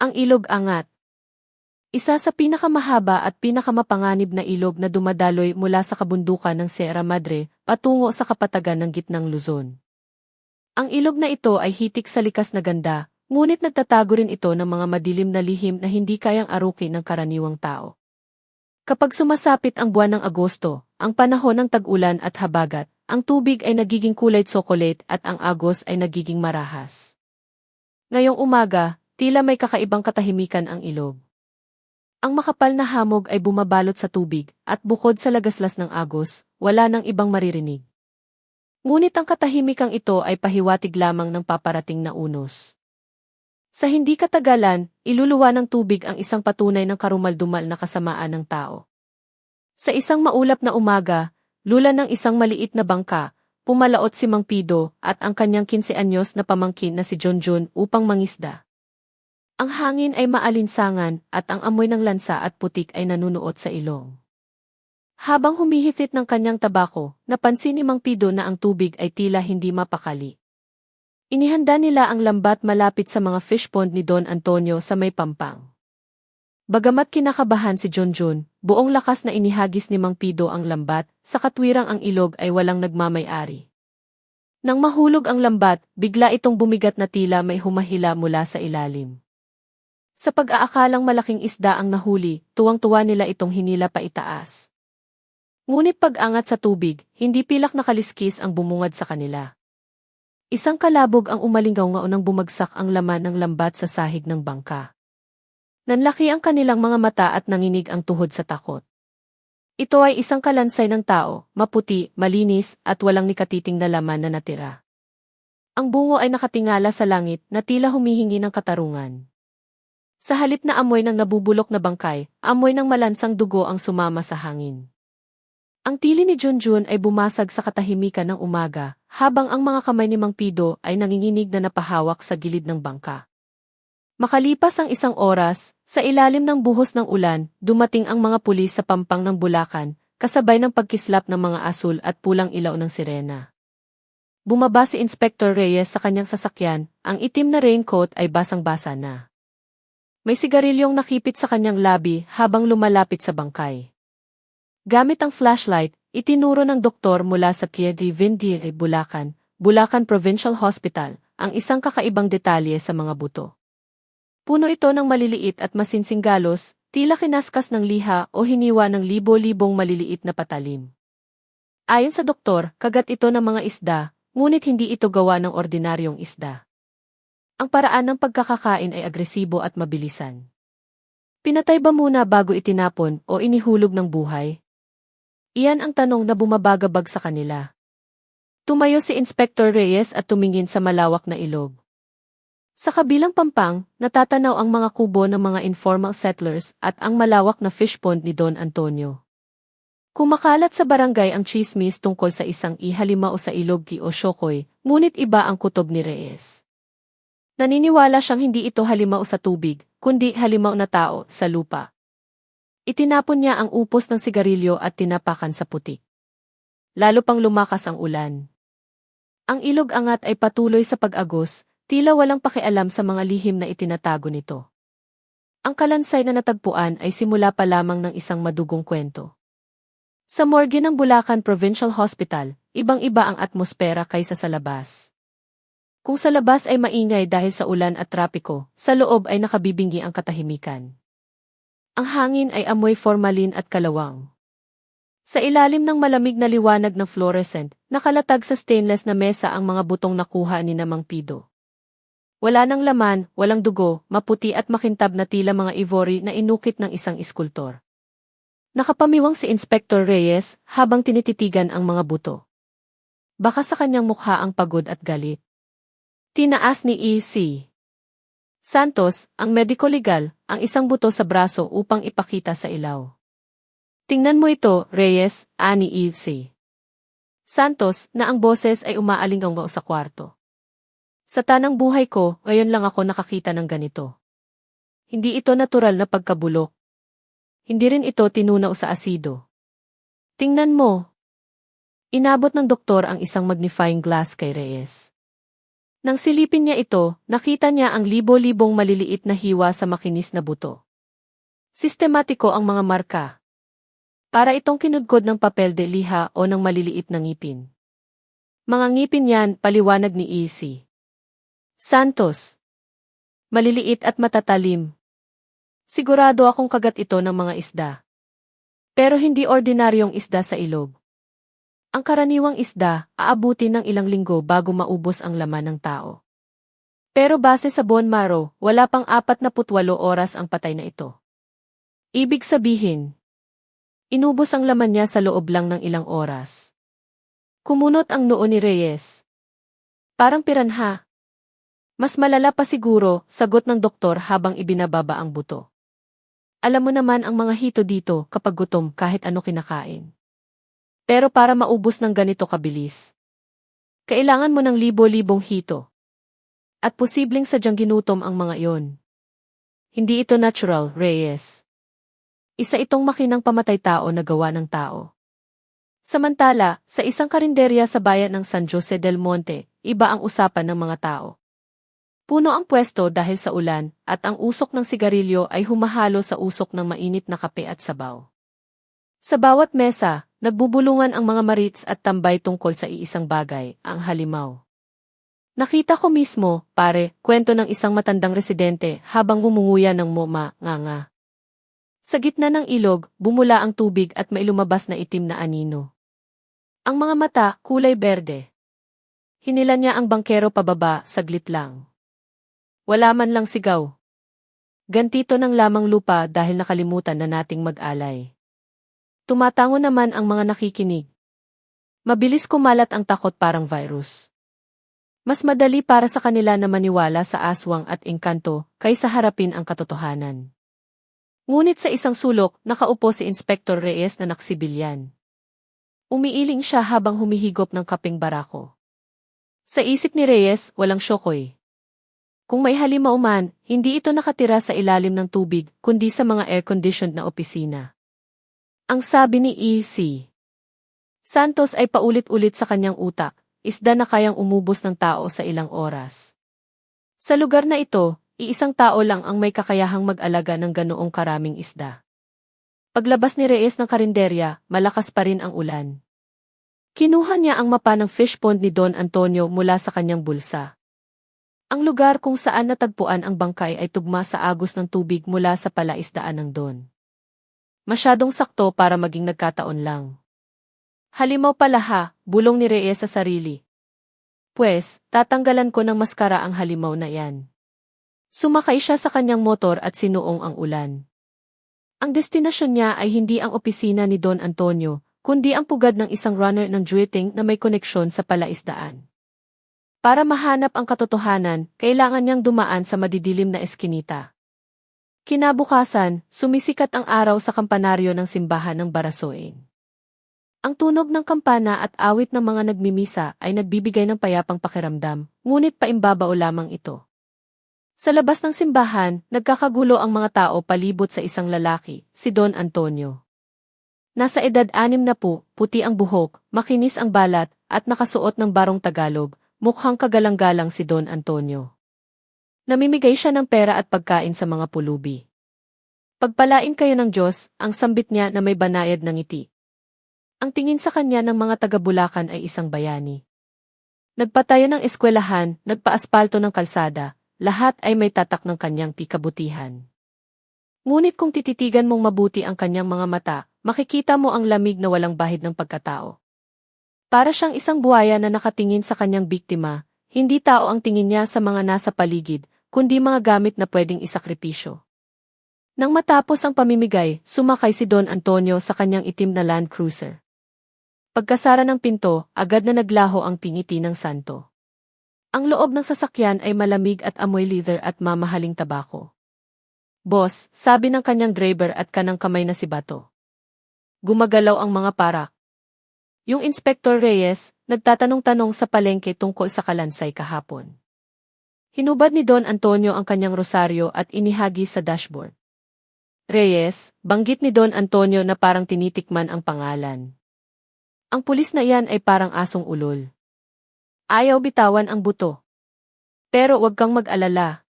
Ang ilog Angat. Isa sa pinakamahaba at pinakamapanganib na ilog na dumadaloy mula sa kabundukan ng Sierra Madre patungo sa kapatagan ng gitnang Luzon. Ang ilog na ito ay hitik sa likas na ganda, ngunit nagtatago rin ito ng mga madilim na lihim na hindi kayang arukin ng karaniwang tao. Kapag sumasapit ang buwan ng Agosto, ang panahon ng tag-ulan at habagat, ang tubig ay nagiging kulay tsokolate at ang agos ay nagiging marahas. Ngayong umaga, tila may kakaibang katahimikan ang ilog. Ang makapal na hamog ay bumabalot sa tubig, at bukod sa lagaslas ng agos, wala nang ibang maririnig. Ngunit ang katahimikang ito ay pahiwatig lamang ng paparating na unos. Sa hindi katagalan, iluluwa ng tubig ang isang patunay ng karumaldumal na kasamaan ng tao. Sa isang maulap na umaga, lula ng isang maliit na bangka, pumalaot si Mang Pido at ang kanyang 15 anyos na pamangkin na si Junjun upang mangisda. Ang hangin ay maalinsangan at ang amoy ng lansa at putik ay nanunuot sa ilong. Habang humihitit ng kanyang tabako, napansin ni Mang Pido na ang tubig ay tila hindi mapakali. Inihanda nila ang lambat malapit sa mga fish pond ni Don Antonio sa may Pampang. Bagamat kinakabahan si Junjun, buong lakas na inihagis ni Mang Pido ang lambat, sa katwirang ang ilog ay walang nagmamay-ari. Nang mahulog ang lambat, bigla itong bumigat na tila may humahila mula sa ilalim. Sa pag-aakalang malaking isda ang nahuli, tuwang-tuwa nila itong hinila pa itaas. Ngunit pag-angat sa tubig, hindi pilak na kaliskis ang bumungad sa kanila. Isang kalabog ang umalinggaw nang bumagsak ang laman ng lambat sa sahig ng bangka. Nanlaki ang kanilang mga mata at nanginig ang tuhod sa takot. Ito ay isang kalansay ng tao, maputi, malinis, at walang nikatiting na laman na natira. Ang bungo ay nakatingala sa langit na tila humihingi ng katarungan. Sa halip na amoy ng nabubulok na bangkay, amoy ng malansang dugo ang sumama sa hangin. Ang tili ni Junjun ay bumasag sa katahimikan ng umaga, habang ang mga kamay ni Mang Pido ay nanginginig na napahawak sa gilid ng bangka. Makalipas ang isang oras, sa ilalim ng buhos ng ulan, dumating ang mga pulis sa pampang ng Bulacan, kasabay ng pagkislap ng mga asul at pulang ilaw ng sirena. Bumaba si Inspector Reyes sa kanyang sasakyan, ang itim na raincoat ay basang-basa na. May sigarilyong nakipit sa kanyang labi habang lumalapit sa bangkay. Gamit ang flashlight, itinuro ng doktor mula sa Pier di Vindire, Bulacan, Bulacan Provincial Hospital, ang isang kakaibang detalye sa mga buto. Puno ito ng maliliit at masinsing galos, tila kinaskas ng liha o hiniwa ng libo-libong maliliit na patalim. Ayon sa doktor, kagat ito ng mga isda, ngunit hindi ito gawa ng ordinaryong isda. Ang paraan ng pagkakakain ay agresibo at mabilisan. Pinatay ba muna bago itinapon o inihulog ng buhay? Iyan ang tanong na bumabagabag sa kanila. Tumayo si Inspector Reyes at tumingin sa malawak na ilog. Sa kabilang pampang, natatanaw ang mga kubo ng mga informal settlers at ang malawak na fish pond ni Don Antonio. Kumakalat sa barangay ang chismis tungkol sa isang ihalimao sa ilog o Shokoy, ngunit iba ang kutob ni Reyes. Naniniwala siyang hindi ito halimaw sa tubig, kundi halimaw na tao sa lupa. Itinapon niya ang upos ng sigarilyo at tinapakan sa putik. Lalo pang lumakas ang ulan. Ang ilog Angat ay patuloy sa pag-agos, tila walang pakialam sa mga lihim na itinatago nito. Ang kalansay na natagpuan ay simula pa lamang ng isang madugong kwento. Sa morgue ng Bulacan Provincial Hospital, ibang-iba ang atmosfera kaysa sa labas. Kung sa labas ay maingay dahil sa ulan at trapiko, sa loob ay nakabibingi ang katahimikan. Ang hangin ay amoy formalin at kalawang. Sa ilalim ng malamig na liwanag ng fluorescent, nakalatag sa stainless na mesa ang mga butong nakuha ni Mang Pido. Wala nang laman, walang dugo, maputi at makintab na tila mga ivory na inukit ng isang iskultor. Nakapamiwang si Inspector Reyes habang tinititigan ang mga buto. Baka sa kanyang mukha ang pagod at galit. Tinaas ni E.C. Santos, ang mediko legal, ang isang buto sa braso upang ipakita sa ilaw. Tingnan mo ito, Reyes, ani E.C. Santos, na ang boses ay umaalingaw sa kwarto. Sa tanang buhay ko, ngayon lang ako nakakita ng ganito. Hindi ito natural na pagkabulok. Hindi rin ito tinunaw sa asido. Tingnan mo. Inabot ng doktor ang isang magnifying glass kay Reyes. Nang silipin niya ito, nakita niya ang libo-libong maliliit na hiwa sa makinis na buto. Sistematiko ang mga marka. Para itong kinudkod ng papel de liha o ng maliliit na ngipin. Mga ngipin yan, paliwanag ni E.C. Santos. Maliliit at matatalim. Sigurado akong kagat ito ng mga isda. Pero hindi ordinaryong isda sa ilog. Ang karaniwang isda, aabutin ng ilang linggo bago maubos ang laman ng tao. Pero base sa bone marrow, wala pang 48 oras ang patay na ito. Ibig sabihin, inubos ang laman niya sa loob lang ng ilang oras. Kumunot ang noo ni Reyes. Parang piranha. Mas malala pa siguro, sagot ng doktor habang ibinababa ang buto. Alam mo naman ang mga hito dito kapag gutom kahit ano kinakain. Pero para maubos ng ganito kabilis, kailangan mo ng libo-libong hito. At posibleng sadyang ginutom ang mga iyon. Hindi ito natural, Reyes. Isa itong makinang pamatay tao na gawa ng tao. Samantala, sa isang karinderya sa bayan ng San Jose del Monte, iba ang usapan ng mga tao. Puno ang pwesto dahil sa ulan, at ang usok ng sigarilyo ay humahalo sa usok ng mainit na kape at sabaw. Sa bawat mesa, nagbubulungan ang mga marits at tambay tungkol sa iisang bagay, ang halimaw. Nakita ko mismo, pare, kwento ng isang matandang residente habang gumunguya ng moma, nga. Sa gitna ng ilog, bumula ang tubig at may lumabas na itim na anino. Ang mga mata, kulay berde. Hinila niya ang bangkero pababa, saglit lang. Wala man lang sigaw. Gantito ng lamang lupa dahil nakalimutan na nating mag-alay. Tumatango naman ang mga nakikinig. Mabilis kumalat ang takot parang virus. Mas madali para sa kanila na maniwala sa aswang at engkanto kaysa harapin ang katotohanan. Ngunit sa isang sulok, nakaupo si Inspector Reyes na naksibilyan. Umiiling siya habang humihigop ng kapeng barako. Sa isip ni Reyes, walang syokoy. Kung may halimaw man, hindi ito nakatira sa ilalim ng tubig, kundi sa mga air-conditioned na opisina. Ang sabi ni E.C. Santos ay paulit-ulit sa kanyang utak, isda na kayang umubos ng tao sa ilang oras. Sa lugar na ito, iisang tao lang ang may kakayahang mag-alaga ng ganoong karaming isda. Paglabas ni Reyes ng karinderya, malakas pa rin ang ulan. Kinuha niya ang mapa ng fish pond ni Don Antonio mula sa kanyang bulsa. Ang lugar kung saan natagpuan ang bangkay ay tugma sa agos ng tubig mula sa palaisdaan ng Don. Masyadong sakto para maging nagkataon lang. Halimaw pala ha, bulong ni Reyes sa sarili. Pwes, tatanggalan ko ng maskara ang halimaw na yan. Sumakay siya sa kanyang motor at sinuong ang ulan. Ang destinasyon niya ay hindi ang opisina ni Don Antonio, kundi ang pugad ng isang runner ng Jueting na may koneksyon sa palaisdaan. Para mahanap ang katotohanan, kailangan niyang dumaan sa madidilim na eskinita. Kinabukasan, sumisikat ang araw sa kampanaryo ng simbahan ng Barasoen. Ang tunog ng kampana at awit ng mga nagmimisa ay nagbibigay ng payapang pakiramdam, ngunit paimbabaw lamang ito. Sa labas ng simbahan, nagkakagulo ang mga tao palibot sa isang lalaki, si Don Antonio. Nasa edad 60, puti ang buhok, makinis ang balat, at nakasuot ng barong Tagalog, mukhang kagalang-galang si Don Antonio. Namimigay siya ng pera at pagkain sa mga pulubi. Pagpalain kayo ng Diyos, ang sambit niya na may banayad ng ngiti. Ang tingin sa kanya ng mga taga-Bulacan ay isang bayani. Nagpatayo ng eskwelahan, nagpa-aspalto ng kalsada, lahat ay may tatak ng kanyang pikabutihan. Ngunit kung tititigan mong mabuti ang kanyang mga mata, makikita mo ang lamig na walang bahid ng pagkatao. Para siyang isang buhaya na nakatingin sa kanyang biktima, hindi tao ang tingin niya sa mga nasa paligid, kundi mga gamit na pwedeng isakripisyo. Nang matapos ang pamimigay, sumakay si Don Antonio sa kanyang itim na Land Cruiser. Pagkasara ng pinto, agad na naglaho ang pingiti ng santo. Ang loob ng sasakyan ay malamig at amoy leather at mamahaling tabako. Boss, sabi ng kanyang driver at kanang kamay na si Bato. Gumagalaw ang mga parak. Yung Inspector Reyes, nagtatanong-tanong sa palengke tungkol sa kalansay kahapon. Hinubad ni Don Antonio ang kanyang rosaryo at inihagi sa dashboard. Reyes, banggit ni Don Antonio na parang tinitikman ang pangalan. Ang pulis na iyan ay parang asong ulol. Ayaw bitawan ang buto. Pero huwag kang mag-alala.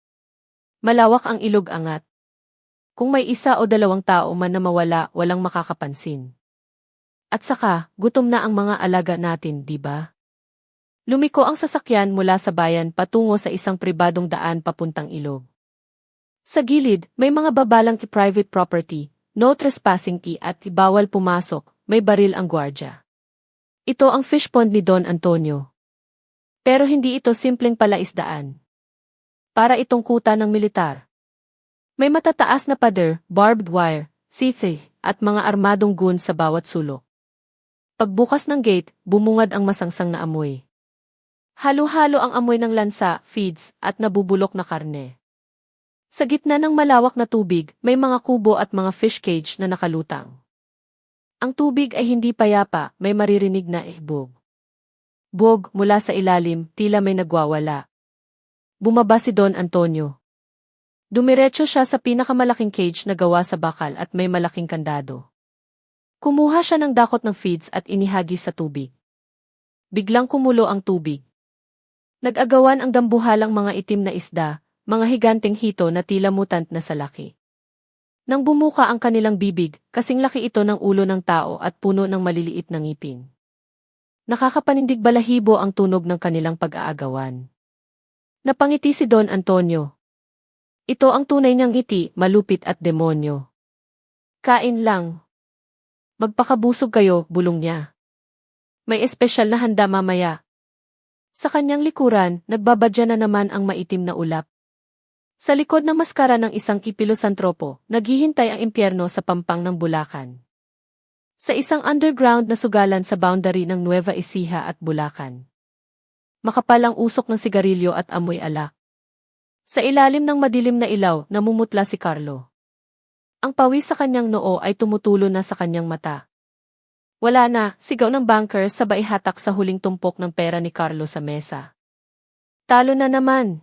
Malawak ang ilog angat. Kung may isa o dalawang tao man na mawala, walang makakapansin. At saka, gutom na ang mga alaga natin, di ba? Lumiko ang sasakyan mula sa bayan patungo sa isang pribadong daan papuntang ilog. Sa gilid, may mga babalang private property, no trespassing key at bawal pumasok, may baril ang gwardya. Ito ang fish pond ni Don Antonio. Pero hindi ito simpleng palaisdaan. Para itong kuta ng militar. May matataas na pader, barbed wire, sithe, at mga armadong gun sa bawat sulok. Pagbukas ng gate, bumungad ang masangsang na amoy. Halo-halo ang amoy ng lansa, feeds, at nabubulok na karne. Sa gitna ng malawak na tubig, may mga kubo at mga fish cage na nakalutang. Ang tubig ay hindi payapa, may maririnig na ihbog. Bog mula sa ilalim, tila may nagwawala. Bumaba si Don Antonio. Dumiretso siya sa pinakamalaking cage na gawa sa bakal at may malaking kandado. Kumuha siya ng dakot ng feeds at inihagis sa tubig. Biglang kumulo ang tubig. Nag-agawan ang dambuhalang mga itim na isda, mga higanteng hito na tila mutant na sa laki. Nang bumuka ang kanilang bibig, kasing laki ito ng ulo ng tao at puno ng maliliit na ngipin. Nakakapanindig balahibo ang tunog ng kanilang pag-aagawan. Napangiti si Don Antonio. Ito ang tunay niyang ngiti, malupit at demonyo. Kain lang. Magpakabusog kayo, bulong niya. May espesyal na handa mamaya. Sa kanyang likuran, nagbabadya na naman ang maitim na ulap. Sa likod ng maskara ng isang ipilosantropo, naghihintay ang impyerno sa pampang ng Bulacan. Sa isang underground na sugalan sa boundary ng Nueva Ecija at Bulacan. Makapal ang usok ng sigarilyo at amoy alak. Sa ilalim ng madilim na ilaw, namumutla si Carlo. Ang pawis sa kanyang noo ay tumutulo na sa kanyang mata. Wala na, sigaw ng banker sabay hatak sa huling tumpok ng pera ni Carlo sa mesa. Talo na naman.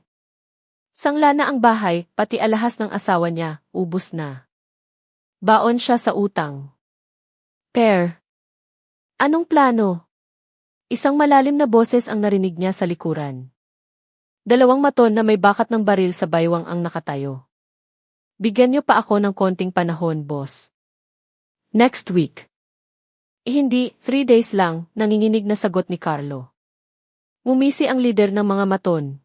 Sangla na ang bahay, pati alahas ng asawa niya, ubos na. Baon siya sa utang. Per. Anong plano? Isang malalim na boses ang narinig niya sa likuran. Dalawang maton na may bakat ng baril sa baywang ang nakatayo. Bigyan niyo pa ako ng konting panahon, boss. Next week. Hindi, 3 days lang, nanginginig na sagot ni Carlo. Ngumisi ang lider ng mga maton.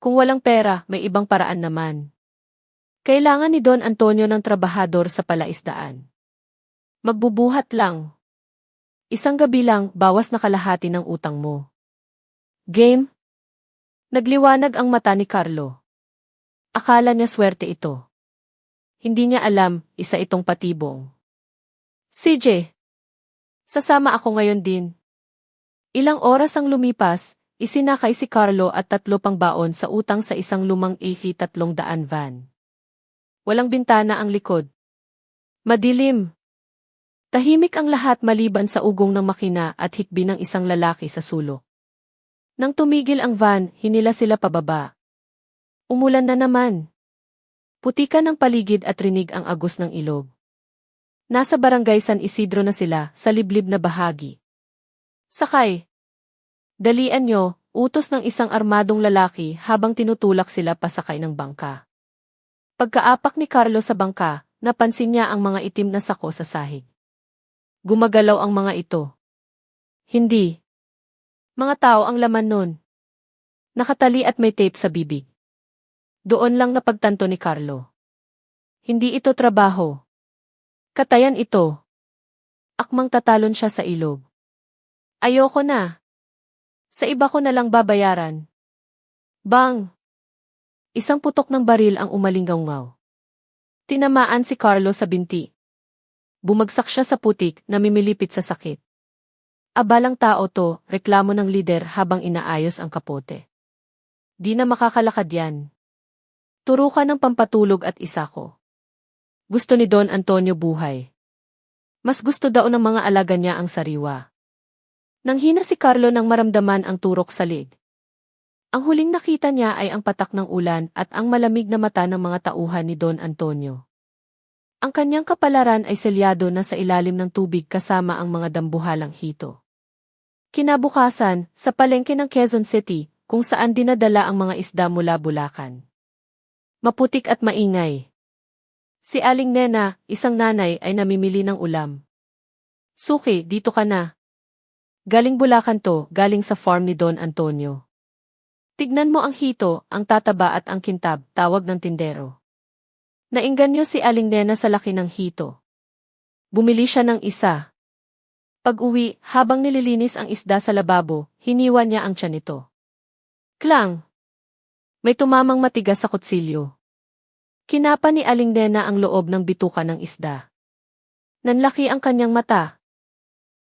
Kung walang pera, may ibang paraan naman. Kailangan ni Don Antonio ng trabahador sa palaisdaan. Magbubuhat lang. Isang gabi lang, bawas na kalahati ng utang mo. Game? Nagliwanag ang mata ni Carlo. Akala niya swerte ito. Hindi niya alam, isa itong patibong. CJ. Sasama ako ngayon din. Ilang oras ang lumipas, isinakay si Carlo at 3 pang baon sa utang sa isang lumang AC-300 van. Walang bintana ang likod. Madilim. Tahimik ang lahat maliban sa ugong ng makina at hikbi ng isang lalaki sa sulok. Nang tumigil ang van, hinila sila pababa. Umulan na naman. Putikan ng paligid at rinig ang agos ng ilog. Nasa barangay San Isidro na sila, sa liblib na bahagi. Sakay. Dalian nyo, utos ng isang armadong lalaki habang tinutulak sila pasakay ng bangka. Pagkaapak ni Carlo sa bangka, napansin niya ang mga itim na sako sa sahig. Gumagalaw ang mga ito. Hindi. Mga tao ang laman nun. Nakatali at may tape sa bibig. Doon lang napagtanto ni Carlo. Hindi ito trabaho. Katayan ito. Akmang tatalon siya sa ilog. Ayoko na. Sa iba ko na lang babayaran. Bang! Isang putok ng baril ang umalinggaw-ngaw. Tinamaan si Carlo sa binti. Bumagsak siya sa putik, namimilipit sa sakit. Abalang tao to, reklamo ng lider habang inaayos ang kapote. Di na makakalakad yan. Turukan ng pampatulog at isa ko. Gusto ni Don Antonio buhay. Mas gusto daw ng mga alaga niya ang sariwa. Nanghina si Carlo nang maramdaman ang turok sa lig. Ang huling nakita niya ay ang patak ng ulan at ang malamig na mata ng mga tauhan ni Don Antonio. Ang kanyang kapalaran ay selyado na sa ilalim ng tubig kasama ang mga dambuhalang hito. Kinabukasan, sa palengke ng Quezon City, kung saan dinadala ang mga isda mula Bulacan. Maputik at maingay. Si Aling Nena, isang nanay, ay namimili ng ulam. Suki, dito ka na. Galing Bulacan to, galing sa farm ni Don Antonio. Tignan mo ang hito, ang tataba at ang kintab, tawag ng tindero. Nainganyo si Aling Nena sa laki ng hito. Bumili siya ng isa. Pag-uwi, habang nililinis ang isda sa lababo, hiniwa niya ang tiyan nito. Klang! May tumamang matigas sa kutsilyo. Kinapa ni Aling Nena ang loob ng bituka ng isda. Nanlaki ang kanyang mata.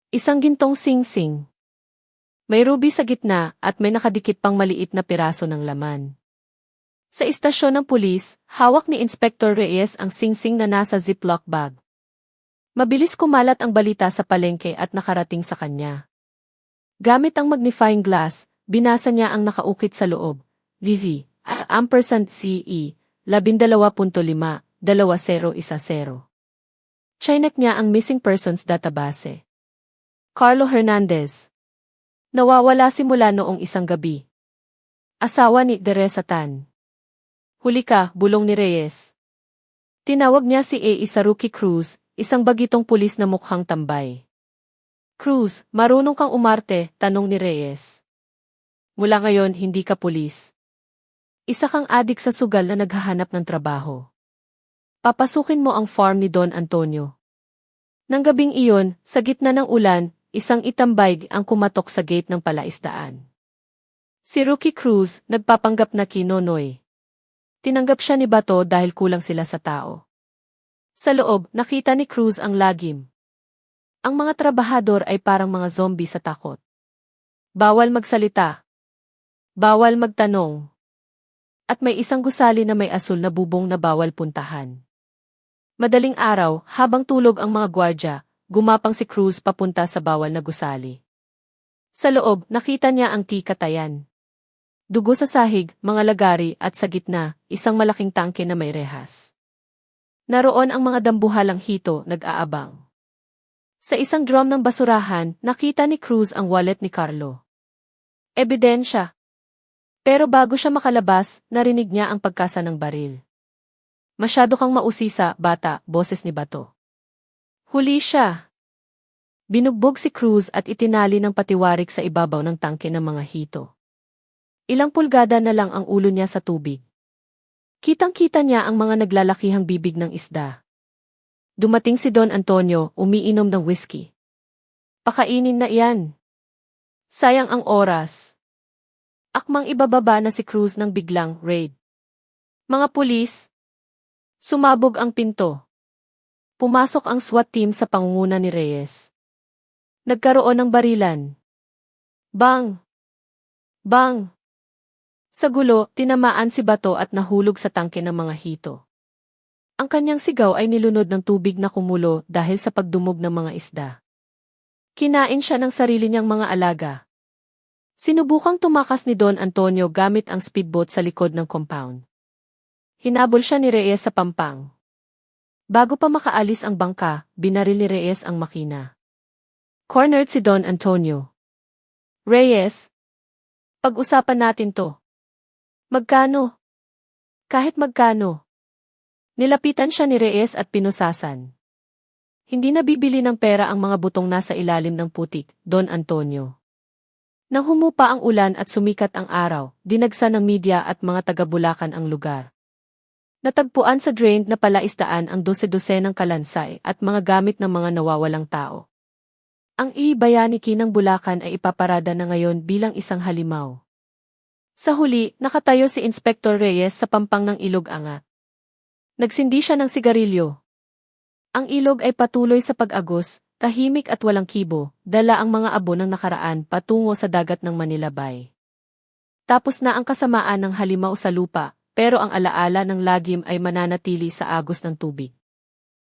Isang gintong sing-sing. May ruby sa gitna at may nakadikit pang maliit na piraso ng laman. Sa istasyon ng pulis, hawak ni Inspector Reyes ang sing-sing na nasa ziplock bag. Mabilis kumalat ang balita sa palengke at nakarating sa kanya. Gamit ang magnifying glass, binasa niya ang nakaukit sa loob. VV, &CE, 12.5, 2010. Chinek niya ang missing persons database. Carlo Hernandez. Nawawala simula noong isang gabi. Asawa ni Teresa Tan. Huli ka, bulong ni Reyes. Tinawag niya si A. Isaruki Cruz, isang bagitong pulis na mukhang tambay. Cruz, marunong kang umarte, tanong ni Reyes. Mula ngayon, hindi ka pulis. Isa kang adik sa sugal na naghahanap ng trabaho. Papasukin mo ang farm ni Don Antonio. Nang gabing iyon, sa gitna ng ulan, isang itambay ang kumatok sa gate ng palaisdaan. Si Rookie Cruz, nagpapanggap na kinonoy. Tinanggap siya ni Bato dahil kulang sila sa tao. Sa loob, nakita ni Cruz ang lagim. Ang mga trabahador ay parang mga zombie sa takot. Bawal magsalita. Bawal magtanong. At may isang gusali na may asul na bubong na bawal puntahan. Madaling araw, habang tulog ang mga gwardya, gumapang si Cruz papunta sa bawal na gusali. Sa loob, nakita niya ang tikatayan. Dugo sa sahig, mga lagari at sa gitna, isang malaking tangke na may rehas. Naroon ang mga dambuhalang hito, nag-aabang. Sa isang drum ng basurahan, nakita ni Cruz ang wallet ni Carlo. Ebidensya. Pero bago siya makalabas, narinig niya ang pagkasa ng baril. Masyado kang mausisa, bata, boses ni Bato. Huli siya. Binugbog si Cruz at itinali ng patiwarik sa ibabaw ng tangke ng mga hito. Ilang pulgada na lang ang ulo niya sa tubig. Kitang-kita niya ang mga naglalakihang bibig ng isda. Dumating si Don Antonio, umiinom ng whiskey. Pakainin na iyan. Sayang ang oras. Akmang ibababa na si Cruz ng biglang raid. Mga pulis. Sumabog ang pinto. Pumasok ang SWAT team sa pangunguna ni Reyes. Nagkaroon ng barilan. Bang! Bang! Sa gulo, tinamaan si Bato at nahulog sa tangke ng mga hito. Ang kanyang sigaw ay nilunod ng tubig na kumulo dahil sa pagdumog ng mga isda. Kinain siya ng sarili niyang mga alaga. Sinubukang tumakas ni Don Antonio gamit ang speedboat sa likod ng compound. Hinabol siya ni Reyes sa pampang. Bago pa makaalis ang bangka, binaril ni Reyes ang makina. Cornered si Don Antonio. Reyes, pag-usapan natin to. Magkano? Kahit magkano. Nilapitan siya ni Reyes at pinusasan. Hindi na bibili ng pera ang mga butong nasa ilalim ng putik, Don Antonio. Nang humupa ang ulan at sumikat ang araw, dinagsa ng media at mga taga-Bulacan ang lugar. Natagpuan sa drained na palaisdaan ang 12 ng kalansay at mga gamit ng mga nawawalang tao. Ang Ibayanikin ng Bulacan ay ipaparada na ngayon bilang isang halimaw. Sa huli, nakatayo si Inspector Reyes sa pampang ng ilog Angat. Nagsindi siya ng sigarilyo. Ang ilog ay patuloy sa pag-agos, tahimik at walang kibo, dala ang mga abo ng nakaraan patungo sa dagat ng Manila Bay. Tapos na ang kasamaan ng halimaw sa lupa, pero ang alaala ng lagim ay mananatili sa agos ng tubig.